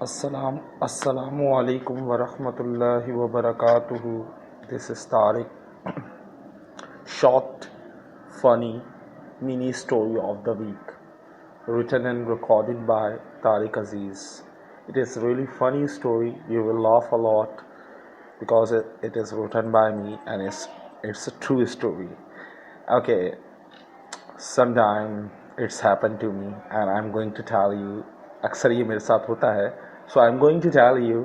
अस्सलामु अलैकुम वरहमतुल्लाहि वबरकातुहू. This is Tariq. Short, funny mini story of the week, written and recorded by Tariq Aziz. It is really funny story. You will laugh a lot because it is written by me and it's a true story. Okay, sometime it's happened to me and I'm going to tell you. अक्सर ये मेरे साथ होता है. So I'm going to tell you,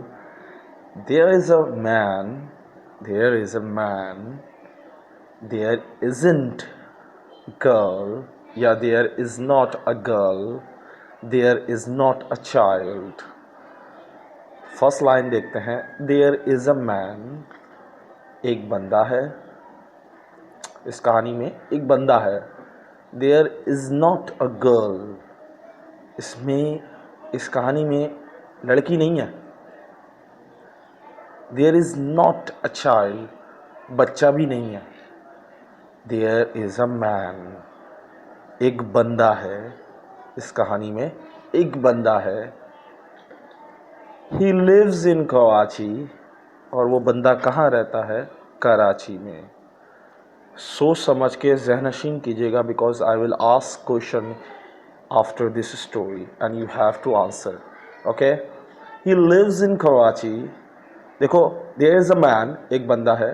there is a man, there isn't girl, yeah, there is not a girl, there is not a child. First line देखते हैं. There is a man, एक बंदा है. इस कहानी में एक बंदा है. There is not a girl, इस कहानी में लड़की नहीं है. There is not a child, बच्चा भी नहीं है. There is a man, एक बंदा है. इस कहानी में एक बंदा है. He lives in Karachi, और वो बंदा कहाँ रहता है? कराची में. सोच समझ के ज़हनशीन कीजिएगा, because I will ask question after this story and you have to answer. Okay? He lives in Karachi. देखो, there is a man, एक बंदा है.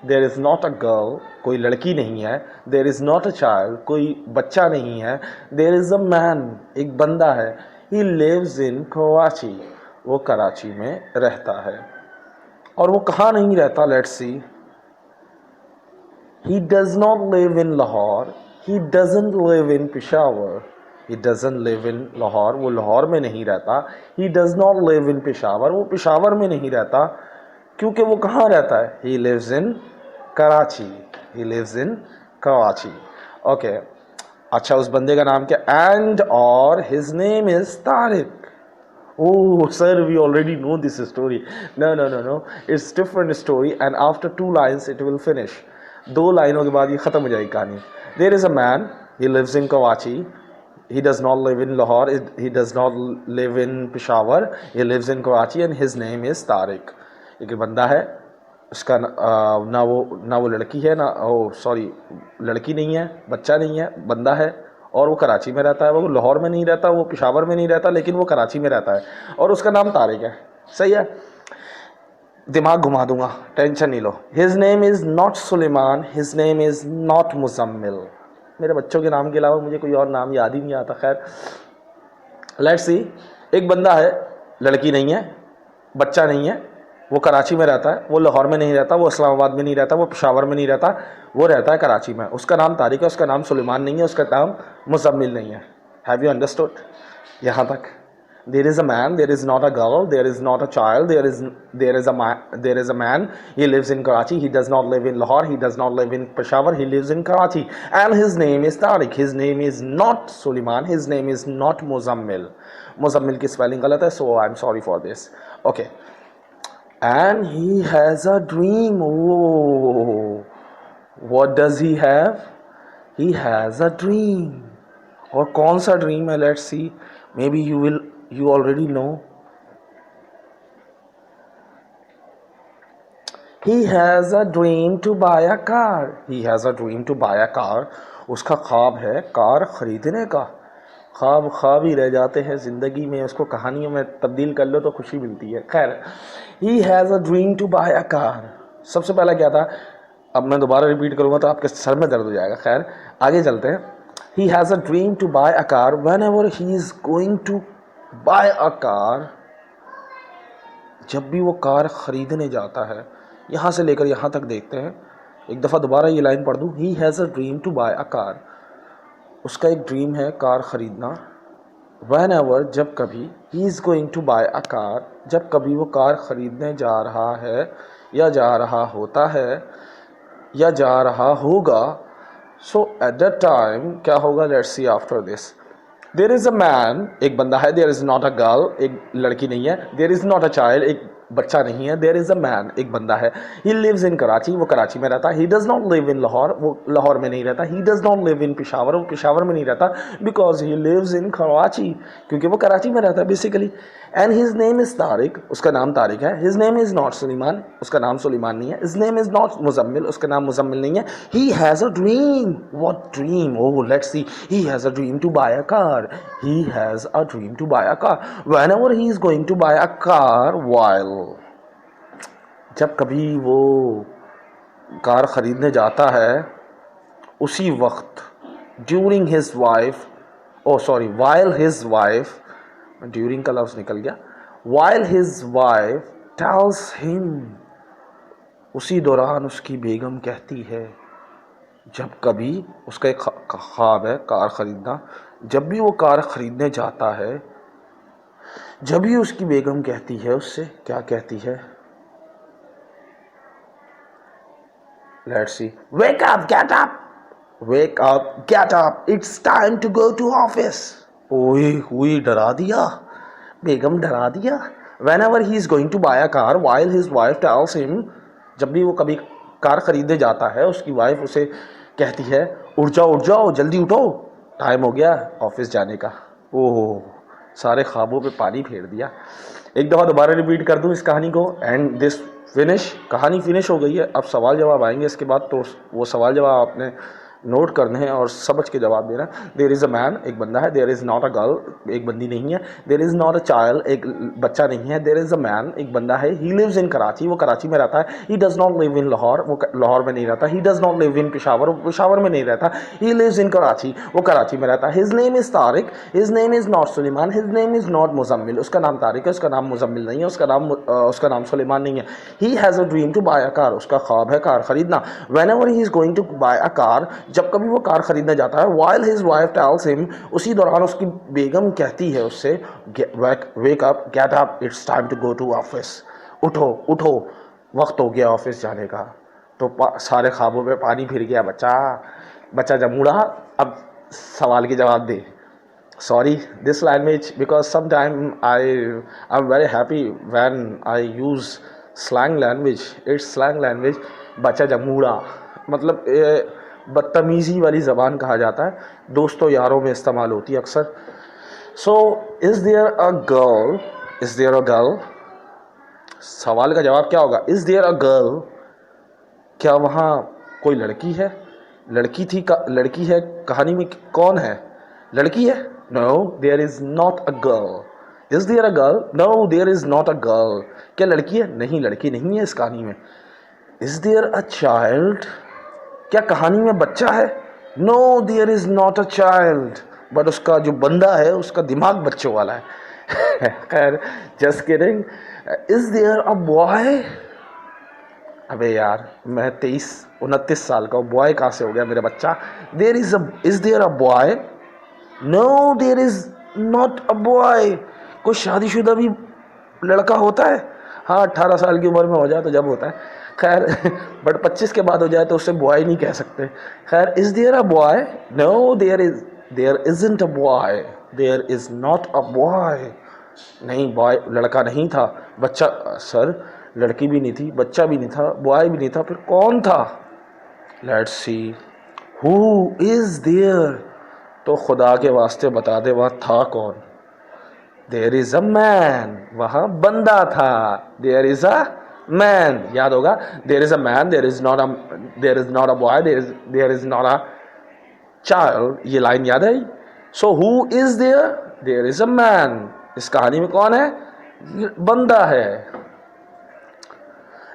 There is not a girl, कोई लड़की नहीं है. There is not a child, कोई बच्चा नहीं है. There is a man, एक बंदा है. He lives in Karachi, वो कराची में रहता है. और वो कहाँ नहीं रहता? Let's see. He does not live in Lahore. He doesn't live in Peshawar. He doesn't live in Lahore. वो लाहौर में नहीं रहता. He does not live in Peshawar. वो पेशावर में नहीं रहता. क्योंकि वो कहाँ रहता है? He lives in Karachi. He lives in Karachi. Okay. अच्छा, उस बंदे का नाम क्या? And or his name is Tariq. Oh sir, we already know this story. No. It's different story and after 2 lines it will finish. 2 लाइनों के बाद ये ख़त्म हो जाएगी कहानी. There is a man. He lives in Karachi. He does not live in Lahore. He does not live in Peshawar. He lives in Karachi and his name is Tariq. एक बंदा है. उसका ना वो लड़की है, ना लड़की नहीं है, बच्चा नहीं है, बंदा है. और वो कराची में रहता है. वो लाहौर में नहीं रहता, वो पेशावर में नहीं रहता, लेकिन वो कराची में रहता है. और उसका नाम तारिक है. सही है. दिमाग घुमा दूंगा, टेंशन नहीं लो. His name is not Suleman. His name is not Muzammil. मेरे बच्चों के नाम के अलावा मुझे कोई और नाम याद ही नहीं आता. खैर, लेट्स सी. एक बंदा है, लड़की नहीं है, बच्चा नहीं है, वो कराची में रहता है. वो लाहौर में नहीं रहता, वो इस्लामाबाद में नहीं रहता, वो पेशावर में नहीं रहता, वो रहता है कराची में. उसका नाम तारिक है, उसका नाम सुलेमान नहीं है, उसका नाम मुजम्मिल नहीं है. हैव यू अंडरस्टूड यहाँ तक? There is a man, there is not a girl, there is not a child, there is a man. He lives in Karachi. He does not live in Lahore. He does not live in Peshawar. He lives in Karachi, and his name is Tariq. His name is not Suleiman. His name is not Muzammil. Muzammil की spelling गलत है, so I'm sorry for this. Okay. And he has a dream. Oh, what does he have? He has a dream. और कौन सा dream है? Let's see. Maybe you already know. He has a dream to buy a car. He has a dream to buy a car. उसका ख्वाब है car खरीदने का. ख्वाब ही रह जाते हैं ज़िंदगी में. उसको कहानियों में तब्दील कर लो तो खुशी मिलती है. खैर, He has a dream to buy a car. सबसे पहला क्या था? अब मैं दोबारा रिपीट करूँगा तो आपके सर में दर्द हो जाएगा. खैर, आगे चलते हैं. He has a dream to buy a car. Whenever he is going to buy a car, जब भी वो कार खरीदने जाता है. यहाँ से लेकर यहाँ तक देखते हैं. एक दफ़ा दोबारा ये लाइन पढ़ दूँ. He has a dream to buy a car. उसका एक ड्रीम है कार ख़रीदना. Whenever, जब कभी, he is going to buy a car, जब कभी वो कार ख़रीदने जा रहा है या जा रहा होता है या जा रहा होगा. So at that time क्या होगा? Let's see after this. There is a man, एक बंदा है. There is not a girl, एक लड़की नहीं है. There is not a child, एक बच्चा नहीं है. देयर इज़ अ मैन, एक बंदा है. ही लिव्स इन कराची, वो कराची में रहता है. He does not live in Lahore, वो लाहौर में नहीं रहता. He does not live in Peshawar, वो पेशावर में नहीं रहता. Because he lives in Karachi, क्योंकि वो कराची में रहता है basically. And his name is Tariq, उसका नाम तारिक है. His name is not Suleman, उसका नाम सुलेमान नहीं है. His name is not Muzammil, उसका नाम मुजम्मिल नहीं है. He has a dream. What dream? Oh let's see. He has a dream to buy a car. He has a dream to buy a car. Whenever he is going to buy a car, while जब कभी वो car खरीदने जाता है, उसी वक्त during his wife, oh sorry, while his wife, during का लफ्ज़ निकल गया, while his wife tells him, उसी दौरान उसकी बेगम कहती है, जब कभी उसका एक ख्वाब है कार ख़रीदना, जब भी वो कार ख़रीदने जाता है, जब भी उसकी बेगम कहती है उससे, क्या कहती है? Let's see. Wake up, get up, wake up, get up, it's time to go to office. ओए हुई, डरा दिया, बेगम डरा दिया. Whenever he is going to buy a car, while his wife tells him, जब भी वो कभी कार खरीदने जाता है, उसकी वाइफ उसे कहती है, उठ जाओ जल्दी उठो, टाइम हो गया ऑफिस जाने का. ओह, सारे ख्वाबों पे पानी फेर दिया. एक दफ़ा दोबारा रिपीट कर दूं इस कहानी को. एंड दिस फिनिश, कहानी फिनिश हो गई है. अब सवाल जवाब आएंगे इसके बाद, तो वो सवाल जवाब आपने नोट करने हैं और समझ के जवाब देना. देयर इज़ अ मैन, एक बंदा है. There is not a girl, एक बंदी नहीं है. There is not a child, एक बच्चा नहीं है. देयर इज़ अ मैन, एक बंदा है. ही लिव्स इन कराची, वो कराची में रहता है. He does not live in Lahore, वो लाहौर में नहीं रहता. He does not live in Peshawar, वो पेशावर में नहीं रहता. ही लिव्स इन कराची, वो कराची में रहता है. His name is Tariq, his name is not Suleman, his name is not Muzammil, उसका नाम तारिक है, उसका नाम मुजम्मिल नहीं है, उसका नाम सुलेमान नहीं है. He has a dream to buy a car, उसका ख्वाब है कार खरीदना. Whenever he is going to buy a car, जब कभी वो कार खरीदने जाता है, while his wife tells him, उसी दौरान उसकी बेगम कहती है उससे, wake up, get up, it's time to go to office. उठो, वक्त हो गया ऑफिस जाने का. तो सारे ख्वाबों पे पानी फिर गया. बच्चा जब मुड़ा, अब सवाल के जवाब दे. Sorry, this language, because sometimes I'm very happy when I use slang language. It's slang language. बच्चा जब मुड़ा, मतलब बदतमीज़ी वाली ज़बान कहा जाता है, दोस्तों यारों में इस्तेमाल होती है अक्सर. So is there a girl, सवाल का जवाब क्या होगा? इज़ देयर अ गर्ल, क्या वहाँ कोई लड़की है? लड़की है, कहानी में कौन है? लड़की है? No, there is not a girl. Is there a girl? No, there is not a girl. क्या लड़की है? नहीं, लड़की नहीं है इस कहानी में. इज़ देयर अ चाइल्ड, क्या कहानी में बच्चा है? No, there is not a child. But उसका जो बंदा है, उसका दिमाग बच्चों वाला है. खैर, just kidding. Is there a boy? अबे यार, मैं 29 साल का हूँ, बॉय कहाँ से हो गया मेरा बच्चा? Is there a boy? No, there is not a boy. कोई शादीशुदा भी लड़का होता है? हाँ, 18 साल की उम्र में हो जाए तो जब होता है. खैर, बट 25 के बाद हो जाए तो उससे बॉय नहीं कह सकते. खैर, is there a boy? No, there isn't a boy. There is not a boy. नहीं, बॉय लड़का नहीं था. बच्चा, सर लड़की भी नहीं थी, बच्चा भी नहीं था, बॉय भी नहीं था, फिर कौन था? Let's see. Who is there? तो खुदा के वास्ते बता दे, वहाँ था कौन? देयर इज़ अ मैन, वहाँ बंदा था. देयर इज़ अ मैन, याद होगा. There is a man, there is not a boy, there is not a child. ये लाइन याद है? So who is there? There is a man. इस कहानी में कौन है? बंदा है.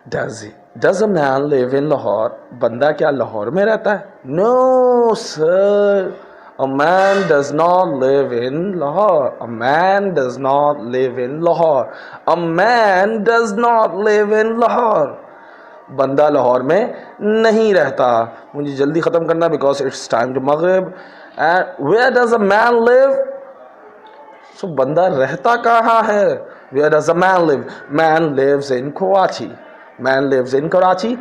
Does a man live in Lahore? बंदा क्या लाहौर में रहता है? No sir, a man does not live in Lahore. A man does not live in Lahore. A man does not live in Lahore. बंदा लाहौर में नहीं रहता. मुझे जल्दी ख़त्म करना, बिकॉज इट्स टाइम टू मगरिब. And where does a man live? So बंदा रहता कहाँ है? Where does a man live? Man lives in Karachi. Man lives in Karachi.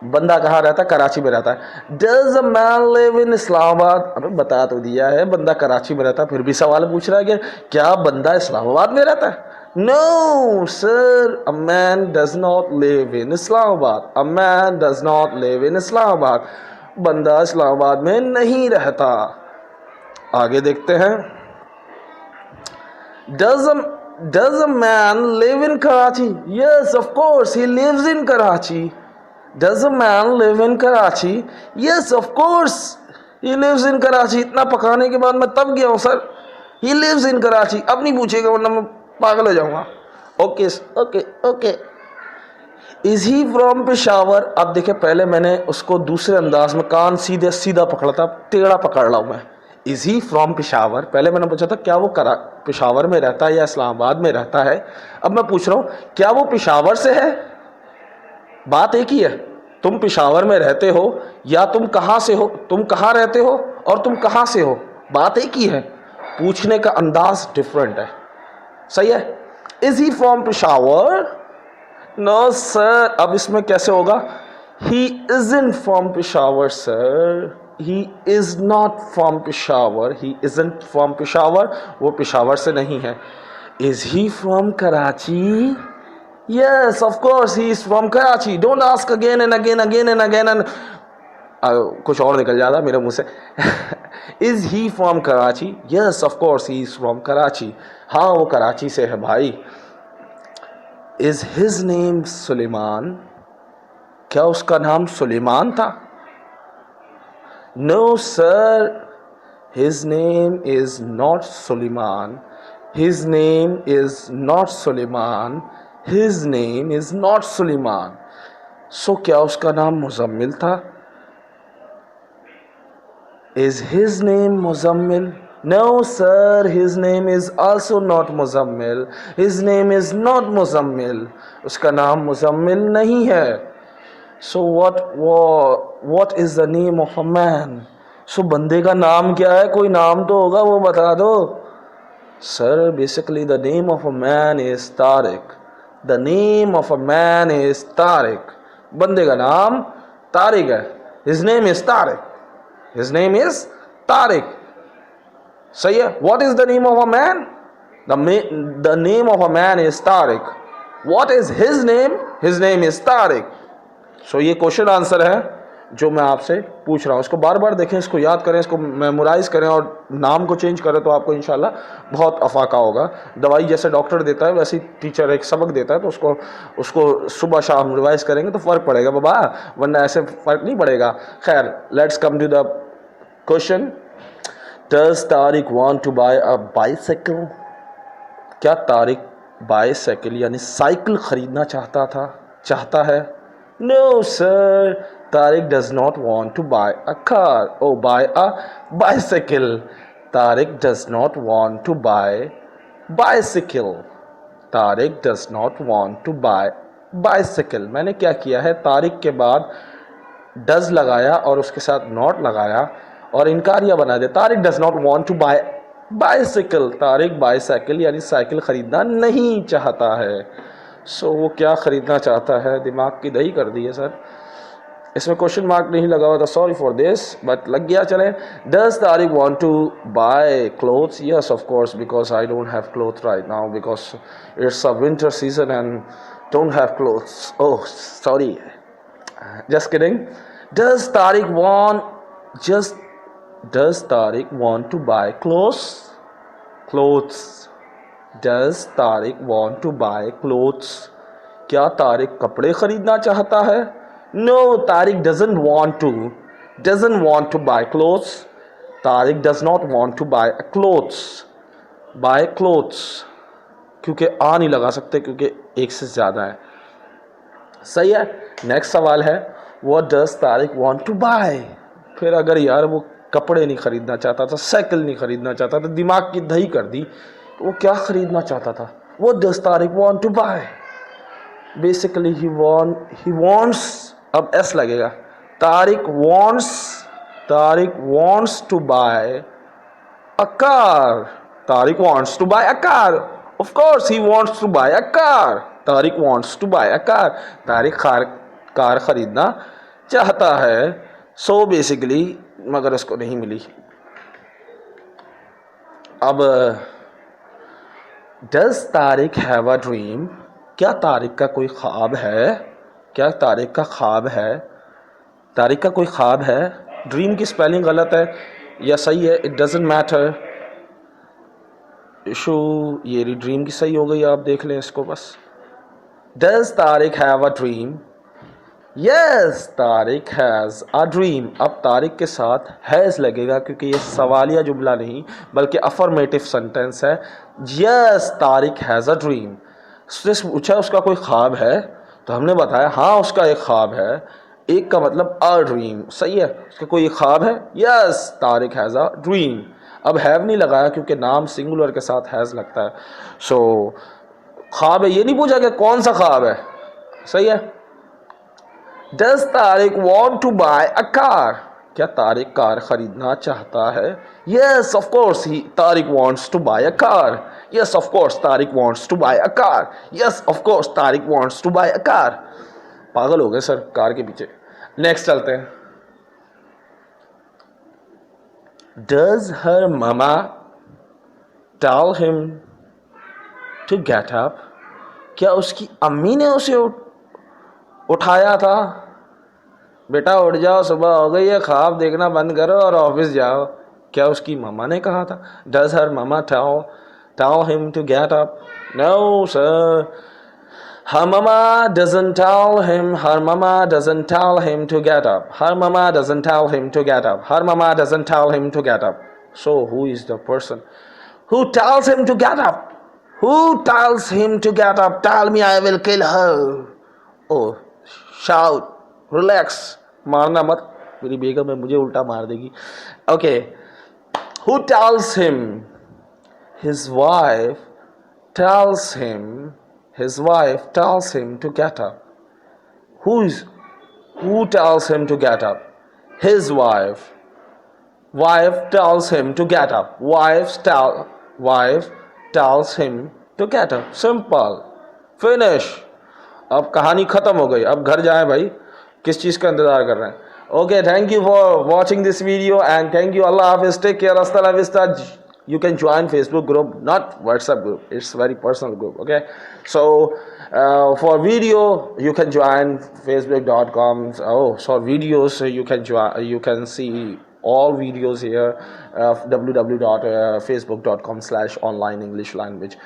बंदा कहाँ रहता है? कराची में रहता है. Does a man live in Islamabad? अबे बता तो दिया है, बंदा कराची में रहता है, फिर भी सवाल पूछ रहा है कि क्या बंदा इस्लामाबाद में रहता है? No, sir, a man does not live in Islamabad. A man does not live in Islamabad. बंदा इस्लामाबाद में नहीं रहता. आगे देखते हैं. Does a man live in Karachi? Yes, of course, he lives in Karachi. Does a man live in Karachi? Yes, of course, he lives in Karachi. इतना पकाने के बाद मैं तब गया हूँ sir. He lives in Karachi. अब नहीं पूछेगा वरना मैं पागल हो जाऊंगा. Okay okay okay. Is he from Peshawar. अब देखिए पहले मैंने उसको दूसरे अंदाज में कान सीधे सीधा पकड़ा था, टेढ़ा पकड़ रहा हूं मैं. Is he from Peshawar. पहले मैंने पूछा था क्या वो पेशावर में रहता है या इस्लामाबाद में रहता है. अब मैं पूछ रहा हूं क्या वो पेशावर से है. बात एक ही है. तुम पेशावर में रहते हो या तुम कहां से हो, तुम कहां रहते हो और तुम कहां से हो, बात एक ही है. पूछने का अंदाज डिफरेंट है. सही है. Is he from Peshawar. No sir. अब इसमें कैसे होगा. He isn't from Peshawar sir. He is not from Peshawar. He isn't from Peshawar. वो पेशावर से नहीं है. Is he from Karachi. Yes of course he is from Karachi. Don't ask again and again again and again and कुछ और निकल जाता मेरे मुंह से. Is he from Karachi. Yes of course he is from Karachi. हाँ वो कराची से है भाई. Is his name Suleman. क्या उसका नाम सुलेमान था. No sir. His name is not Suleman. His name is not Suleman. His name is not Suleman. So क्या उसका नाम मुजम्मिल था. Is his name Muzammil? No sir, his name is also not Muzammil. His name is not Muzammil. उसका नाम मुजम्मिल नहीं है. So what is the name of a man? So बंदे का नाम क्या है. कोई नाम तो होगा वो बता दो. Sir, basically the name of a man is Tariq. The name of a man is Tariq. बंदे का नाम तारिक है. His name is Tariq. His name is Tariq. सही है. What is the name of a man? The name of a man is Tariq. What is his name? His name is Tariq. So ये question answer है जो मैं आपसे पूछ रहा हूँ. इसको बार बार देखें, इसको याद करें, इसको मेमोराइज करें और नाम को चेंज करें तो आपको इंशाल्लाह बहुत अफाका होगा. दवाई जैसे डॉक्टर देता है वैसे ही टीचर एक सबक देता है, तो उसको सुबह शाम रिवाइज करेंगे तो फ़र्क पड़ेगा बाबा, वरना ऐसे फ़र्क नहीं पड़ेगा. खैर, let's come to the question. Does Tariq want to buy a bicycle. क्या तारिक बाईसाइकिल यानी साइकिल खरीदना चाहता है. No sir. Tariq does not want to buy a car. Oh buy a bicycle. Tariq does not want to buy bicycle. Tariq does not want to buy bicycle. मैंने क्या किया है, तारिक के बाद डज लगाया और उसके साथ नॉट लगाया और इनकारिया बना दिया. Tariq does not want to buy bicycle. Tariq bicycle यानी साइकिल खरीदना नहीं चाहता है. सो वो क्या खरीदना चाहता है. दिमाग की दही कर दी है सर. इसमें क्वेश्चन मार्क नहीं लगा हुआ था, सॉरी फॉर दिस, बट लग गया. चले. Does Tariq want to buy clothes. Yes of course, because I don't have cloth right now, because it's a winter season and don't have clothes. Oh sorry, just kidding. Does Tariq want to buy clothes. Does Tariq want to buy clothes. क्या तारिक कपड़े खरीदना चाहता है. No, Tariq doesn't want to buy clothes. Tariq does not want to buy clothes. क्योंकि आ नहीं लगा सकते क्योंकि एक से ज़्यादा है. सही है. नेक्स्ट सवाल है, what does Tariq want to buy. फिर अगर यार वो कपड़े नहीं खरीदना चाहता था, साइकिल नहीं खरीदना चाहता था, दिमाग की दही कर दी, तो वो क्या खरीदना चाहता था. What does Tariq want to buy. Basically he wants, अब एस लगेगा. Tariq wants to buy a car. Tariq wants to buy a car. Of course he wants to buy a car. Tariq wants to buy a car. Tariq car खरीदना चाहता है. So basically, मगर उसको नहीं मिली. अब does Tariq have a dream, क्या तारिक का कोई ख्वाब है, क्या तारिक का ख्वाब है, तारिक का कोई ख्वाब है। ड्रीम की स्पेलिंग गलत है या सही है, इट डजेंट मैटर। इशू ये ड्रीम की सही हो गई, आप देख लें इसको बस। Does Tariq have a dream, yes Tariq has a dream. अब तारिक के साथ हैज़ लगेगा क्योंकि ये सवालिया जुमला नहीं बल्कि अफर्मेटिव सेंटेंस है। Yes Tariq has a dream. उसने पूछा उसका कोई ख्वाब है, तो हमने बताया हाँ उसका एक ख्वाब है। एक का मतलब अ ड्रीम, सही है, उसका कोई ख्वाब है। Yes Tariq has a dream. अब हैव नहीं लगाया क्योंकि नाम सिंगुलर के साथ हैज़ लगता है। सो ख्वाब है, ये नहीं पूछा कि कौन सा ख्वाब है, सही है। Does Tariq want to buy a car? क्या तारिक कार खरीदना चाहता है? Yes, of course, Tariq wants to buy a car. Yes, of course, Tariq wants to buy a car. Yes, of course, Tariq wants to buy a car. पागल हो गए sir car के पीछे। Next चलते हैं। Does her mama tell him to get up? क्या उसकी अम्मी ने उसे उठाया था, बेटा उठ जाओ सुबह हो गई है, ख्वाब देखना बंद करो और ऑफिस जाओ। क्या उसकी मम्मा ने कहा था? Does her mamma tell him to get up? No sir, her mama doesn't tell him, her mama doesn't tell him to get up, her mama doesn't tell him to get up, her mama doesn't tell him to get up. So who is the person who tells him to get up? Who tells him to get up? Tell me, I will kill her. Oh, shout, relax, मारना मत, मेरी बेगम है मुझे उल्टा मार देगी। Okay, who tells him? His wife tells him, his wife tells him to get up. Who tells him to get up? His wife. Wife tells him to get up. Wife tells him to get up. Simple. Finish. अब कहानी खत्म हो गई, अब घर जाएं भाई, किस चीज़ का इंतज़ार कर रहे हैं। Okay, thank you for watching this video and thank you. अल्लाह हाफिज़, टेक केयर, अस्ता ला विस्ता। You can join Facebook group, not WhatsApp group, it's very personal group, okay? So for video you can join facebook.com. Oh, so videos you can join, you can see all videos here, www.facebook.com/online English language.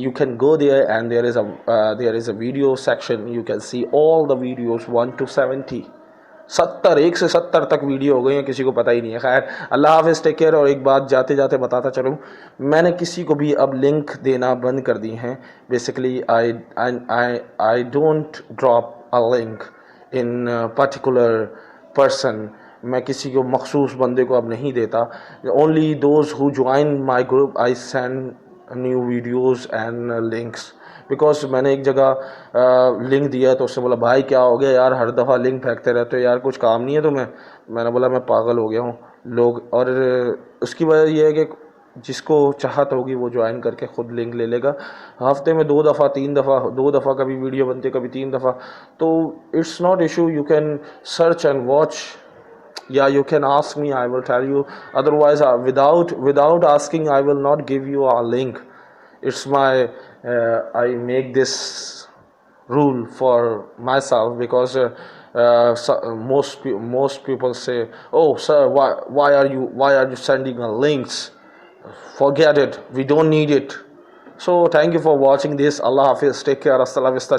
You can go there and there is a video section. You can see all the videos 1 to 70. 1 से 70 तक video हो गई हैं, किसी को पता ही नहीं है। खैर, अल्लाह हाफिज़, टेक केयर। और एक बात जाते जाते बताता चलूँ, मैंने किसी को भी अब लिंक देना बंद कर दी हैं। Basically I don't drop a link in particular person. मैं किसी को मखसूस बंदे को अब नहीं देता। Only those who join my group I send new videos and links. Because मैंने एक जगह लिंक दिया तो उसने बोला भाई क्या हो गया यार, हर दफ़ा लिंक फेंकते रहते हो यार, कुछ काम नहीं है तुम्हें। मैंने बोला मैं पागल हो गया हूँ लोग। और उसकी वजह यह है कि जिसको चाहत होगी वो ज्वाइन करके ख़ुद लिंक ले लेगा। हफ्ते में 2 दफ़ा 3 दफ़ा, 2 दफ़ा कभी वीडियो बनती है, कभी 3 दफ़ा, तो it's not issue. You can search and watch, या you can ask me, I will tell you. Otherwise without asking I will not give you a link. It's my I make this rule for myself because most people say, oh sir, why are you sending a links? Forget it, we don't need it. So thank you for watching this. Allah Hafiz, take care, hasta la vista.